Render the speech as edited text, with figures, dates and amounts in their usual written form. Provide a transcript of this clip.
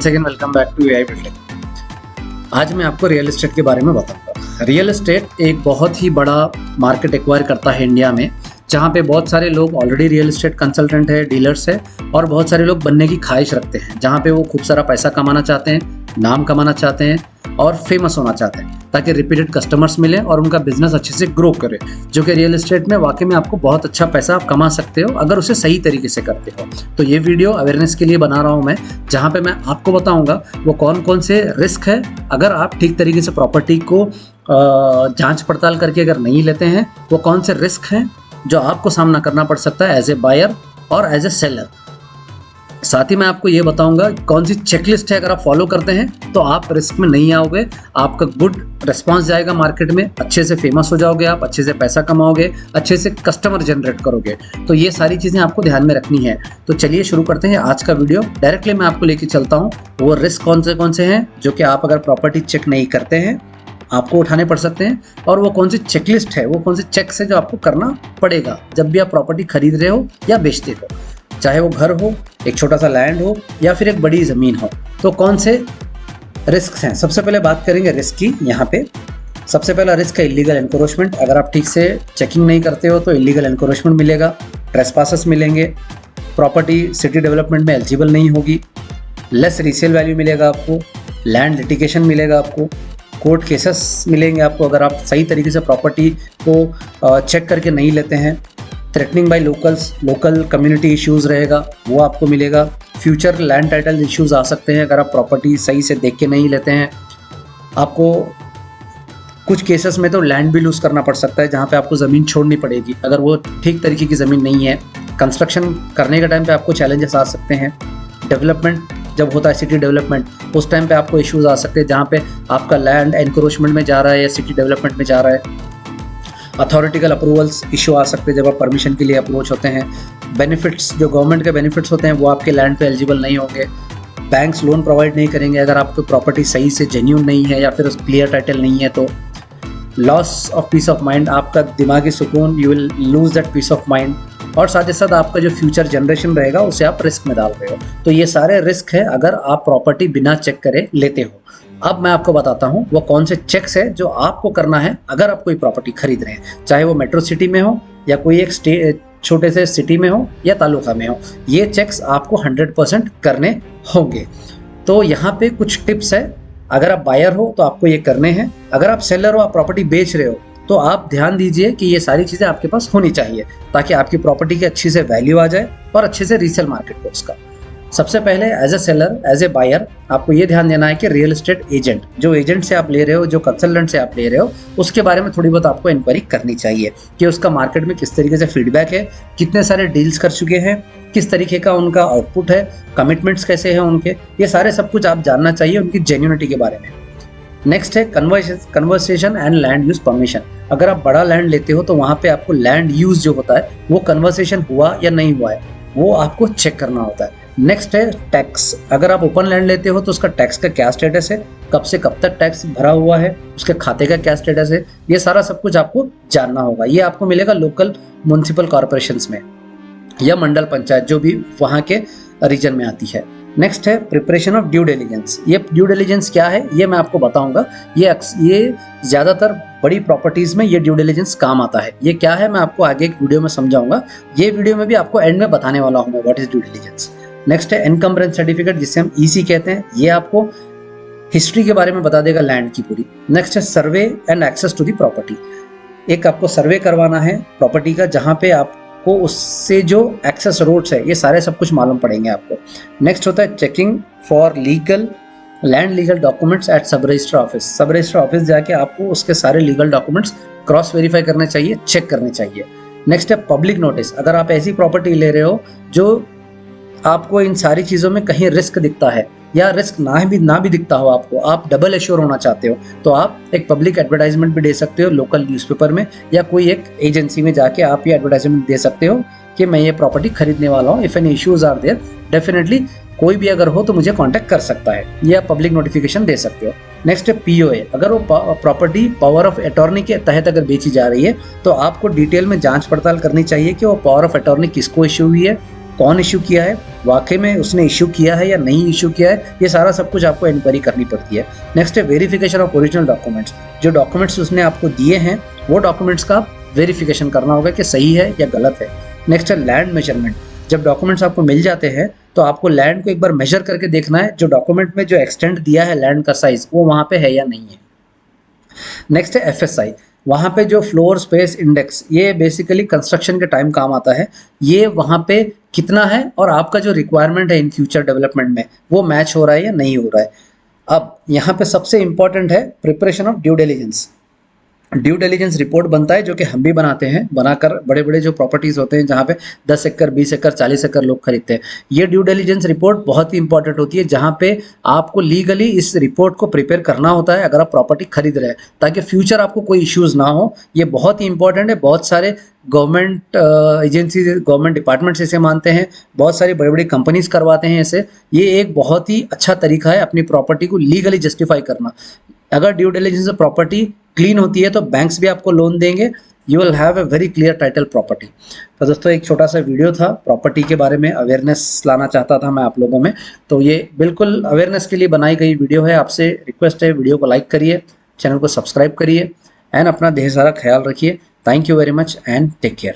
Second welcome back to AI building. आज मैं आपको रियल एस्टेट के बारे में बताऊंगा। रियल एस्टेट एक बहुत ही बड़ा मार्केट एक्वायर करता है इंडिया में, जहाँ पे बहुत सारे लोग ऑलरेडी रियल एस्टेट कंसल्टेंट है, डीलर्स है और बहुत सारे लोग बनने की ख्वाहिश रखते हैं, जहाँ पे वो खूब सारा पैसा कमाना चाहते हैं, नाम कमाना चाहते हैं और फेमस होना चाहते हैं ताकि रिपीटेड कस्टमर्स मिले और उनका बिजनेस अच्छे से ग्रो करे। जो कि रियल एस्टेट में वाकई में आपको बहुत अच्छा पैसा आप कमा सकते हो अगर उसे सही तरीके से करते हो। तो ये वीडियो अवेयरनेस के लिए बना रहा हूँ मैं, जहाँ पे मैं आपको बताऊँगा वो कौन कौन से रिस्क है अगर आप ठीक तरीके से प्रॉपर्टी को जाँच पड़ताल करके अगर नहीं लेते हैं, वो कौन से रिस्क हैं जो आपको सामना करना पड़ सकता है एज ए बायर और एज ए सेलर। साथ ही मैं आपको ये बताऊंगा कौन सी चेकलिस्ट है, अगर आप फॉलो करते हैं तो आप रिस्क में नहीं आओगे, आपका गुड रिस्पांस जाएगा मार्केट में, अच्छे से फेमस हो जाओगे, आप अच्छे से पैसा कमाओगे, अच्छे से कस्टमर जनरेट करोगे। तो ये सारी चीज़ें आपको ध्यान में रखनी है। तो चलिए शुरू करते हैं आज का वीडियो। डायरेक्टली मैं आपको लेके चलता हूँ वो रिस्क कौन से हैं जो कि आप अगर प्रॉपर्टी चेक नहीं करते हैं आपको उठाने पड़ सकते हैं, और वो कौन सी चेकलिस्ट है, वो कौन से चेक्स है जो आपको करना पड़ेगा जब भी आप प्रॉपर्टी खरीद रहे हो या बेचते हो, चाहे वो घर हो, एक छोटा सा लैंड हो या फिर एक बड़ी ज़मीन हो। तो कौन से रिस्क हैं, सबसे पहले बात करेंगे रिस्क की। यहाँ पे सबसे पहला रिस्क है इलीगल एनक्रोचमेंट। अगर आप ठीक से चेकिंग नहीं करते हो तो इलीगल एनक्रोचमेंट मिलेगा, ट्रेसपासेस मिलेंगे, प्रॉपर्टी सिटी डेवलपमेंट में एलिजिबल नहीं होगी, लेस रीसेल वैल्यू मिलेगा आपको, लैंड लिटिगेशन मिलेगा आपको, कोर्ट केसेस मिलेंगे आपको अगर आप सही तरीके से प्रॉपर्टी को चेक करके नहीं लेते हैं, threatening by local community issues रहेगा वो आपको मिलेगा, फ्यूचर लैंड टाइटल इश्यूज़ आ सकते हैं अगर आप प्रॉपर्टी सही से देख के नहीं लेते हैं, आपको कुछ केसेस में तो लैंड भी लूज़ करना पड़ सकता है जहाँ पे आपको ज़मीन छोड़नी पड़ेगी अगर वो ठीक तरीके की ज़मीन नहीं है, कंस्ट्रक्शन करने के टाइम पे आपको चैलेंजेस आ सकते हैं, डेवलपमेंट जब होता है सिटी डेवलपमेंट उस टाइम पे आपको इश्यूज़ आ सकते हैं जहाँ पे आपका लैंड एनक्रोचमेंट में जा रहा है या सिटी डेवलपमेंट में जा रहा है, अथॉरिटिकल अप्रूवल्स इशू आ सकते हैं जब आप परमिशन के लिए अप्रोच होते हैं, बेनिफिट्स जो गवर्नमेंट के बेनिफिट्स होते हैं वो आपके लैंड पे एलिजिबल नहीं होंगे, बैंक्स लोन प्रोवाइड नहीं करेंगे अगर आपकी प्रॉपर्टी सही से जेन्यून नहीं है या फिर क्लियर टाइटल नहीं है, तो loss of peace of mind, आपका दिमागी सुकून, you will lose that peace of mind, और साथ ही साथ आपका जो फ्यूचर जनरेशन रहेगा उसे आप रिस्क में डाल रहे हो। तो ये सारे रिस्क है अगर आप प्रॉपर्टी बिना चेक करे लेते हो। अब मैं आपको बताता हूँ वो कौन से चेक्स है जो आपको करना है अगर आप कोई प्रॉपर्टी खरीद रहे हैं, चाहे वो मेट्रो सिटी में हो या कोई एक छोटे से सिटी में हो या तालुका में हो, ये चेक्स आपको 100% करने होंगे। तो यहाँ पे कुछ टिप्स है, अगर आप बायर हो तो आपको ये करने हैं, अगर आप सेलर हो, आप प्रॉपर्टी बेच रहे हो तो आप ध्यान दीजिए कि ये सारी चीज़ें आपके पास होनी चाहिए ताकि आपकी प्रॉपर्टी की अच्छी से वैल्यू आ जाए और अच्छे से रीसेल मार्केट हो उसका। सबसे पहले as a seller, as a buyer आपको ये ध्यान देना है कि रियल एस्टेट एजेंट, जो एजेंट से आप ले रहे हो, जो कंसल्टेंट से आप ले रहे हो, उसके बारे में थोड़ी बहुत आपको इंक्वायरी करनी चाहिए कि उसका मार्केट में किस तरीके से फीडबैक है, कितने सारे डील्स कर चुके हैं, किस तरीके का उनका आउटपुट है, कमिटमेंट्स कैसे हैं उनके, ये सारे सब कुछ आप जानना चाहिए उनकी जेन्युइनिटी के बारे में। नेक्स्ट है conversation and land use permission. अगर आप बड़ा लैंड लेते हो तो वहाँ पे आपको लैंड यूज जो होता है वो कन्वर्सेशन हुआ या नहीं हुआ है वो आपको चेक करना होता है। नेक्स्ट है टैक्स। अगर आप ओपन लैंड लेते हो तो उसका टैक्स का क्या स्टेटस है, कब से कब तक टैक्स भरा हुआ है, उसके खाते का क्या स्टेटस है, ये सारा सब कुछ आपको जानना होगा। ये आपको मिलेगा लोकल म्युनिसिपल कॉर्पोरेशंस में या मंडल पंचायत जो भी वहाँ के रीजन में आती है। नेक्स्ट है प्रिपरेशन ऑफ ड्यू डिलिजेंस। ये ड्यू डिलिजेंस क्या है ये मैं आपको बताऊंगा। ये ज़्यादातर बड़ी प्रॉपर्टीज़ में ये ड्यू डिलिजेंस काम आता है। ये क्या है मैं आपको आगे एक वीडियो में समझाऊंगा, ये वीडियो में भी आपको एंड में बताने वाला हूँ मैं what is due diligence. Next है एनकम्बरेंस सर्टिफिकेट जिसे हम ईसी कहते हैं, ये आपको हिस्ट्री के बारे में बता देगा लैंड की पूरी। नेक्स्ट है survey and access to the property. एक आपको सर्वे करवाना है प्रॉपर्टी का जहाँ पे आपको उससे जो एक्सेस रोड्स है ये सारे सब कुछ मालूम पड़ेंगे आपको। नेक्स्ट होता है checking for land legal documents eight सब रजिस्टर ऑफिस। सब रजिस्टर ऑफिस जाके आपको उसके सारे लीगल डॉक्यूमेंट्स क्रॉस वेरीफाई करने चाहिए, चेक करने चाहिए। नेक्स्ट है पब्लिक नोटिस। अगर आप ऐसी प्रॉपर्टी ले रहे हो जो आपको इन सारी चीज़ों में कहीं रिस्क दिखता है या रिस्क ना भी दिखता हो, आपको आप डबल एश्योर होना चाहते हो तो आप एक पब्लिक एडवर्टाइजमेंट भी दे सकते हो लोकल न्यूज़पेपर में या कोई एक एजेंसी में जाके आप ये एडवर्टाइजमेंट दे सकते हो कि मैं ये प्रॉपर्टी खरीदने वाला हूँ, if any issues are there definitely कोई भी अगर हो तो मुझे कांटेक्ट कर सकता है, ये आप पब्लिक नोटिफिकेशन दे सकते हो। नेक्स्ट है पीओए। अगर वो प्रॉपर्टी पावर ऑफ अटॉर्नी के तहत अगर बेची जा रही है तो आपको डिटेल में जांच पड़ताल करनी चाहिए कि वो पावर ऑफ अटॉर्नी किसको इश्यू हुई है, कौन इशू किया है, वाकई में उसने इशू किया है या नहीं इशू किया है, ये सारा सब कुछ आपको इंक्वायरी करनी पड़ती है। नेक्स्ट है वेरिफिकेशन ऑफ ओरिजिनल डॉक्यूमेंट्स। जो डॉक्यूमेंट्स उसने आपको दिए हैं वो डॉक्यूमेंट्स का वेरिफिकेशन करना होगा कि सही है या गलत है। नेक्स्ट है लैंड मेजरमेंट। जब डॉक्यूमेंट्स आपको मिल जाते हैं तो आपको लैंड को एक बार मेजर करके देखना है, जो डॉक्यूमेंट में जो एक्सटेंड दिया है लैंड का साइज वो वहाँ पे है या नहीं है। नेक्स्ट है एफएसआई। वहाँ पे जो फ्लोर स्पेस इंडेक्स, ये बेसिकली कंस्ट्रक्शन के टाइम काम आता है। ये वहाँ पे कितना है और आपका जो रिक्वायरमेंट है इन फ्यूचर डेवलपमेंट में वो मैच हो रहा है या नहीं हो रहा है। अब यहाँ पे सबसे इंपॉर्टेंट है preparation of due diligence. Due diligence report बनता है जो कि हम भी बनाते हैं, बनाकर बड़े बड़े जो प्रॉपर्टीज होते हैं जहाँ पे 10 एकड़ 20 एकड़ 40 एकड़ लोग खरीदते हैं, ये ड्यू डिलिजेंस रिपोर्ट बहुत ही इंपॉर्टेंट होती है, जहाँ पे आपको लीगली इस रिपोर्ट को प्रिपेयर करना होता है अगर आप प्रॉपर्टी खरीद रहे हैं, ताकि फ्यूचर आपको कोई इश्यूज ना हो। ये बहुत ही इंपॉर्टेंट है। बहुत सारे गवर्नमेंट एजेंसी, गवर्नमेंट डिपार्टमेंट्स इसे मानते हैं, बहुत सारी बड़ी बड़ी कंपनीज करवाते हैं इसे। ये एक बहुत ही अच्छा तरीका है अपनी प्रॉपर्टी को लीगली जस्टिफाई करना। अगर ड्यू डिलिजेंस से प्रॉपर्टी क्लीन होती है तो बैंक्स भी आपको लोन देंगे। You will have a very clear title property. तो दोस्तों एक छोटा सा वीडियो था, प्रॉपर्टी के बारे में अवेयरनेस लाना चाहता था मैं आप लोगों में, तो ये बिल्कुल अवेयरनेस के लिए बनाई गई वीडियो है। आपसे रिक्वेस्ट है वीडियो को लाइक करिए, चैनल को सब्सक्राइब करिए एंड अपना ढेर सारा ख्याल रखिए। Thank you very much and take care.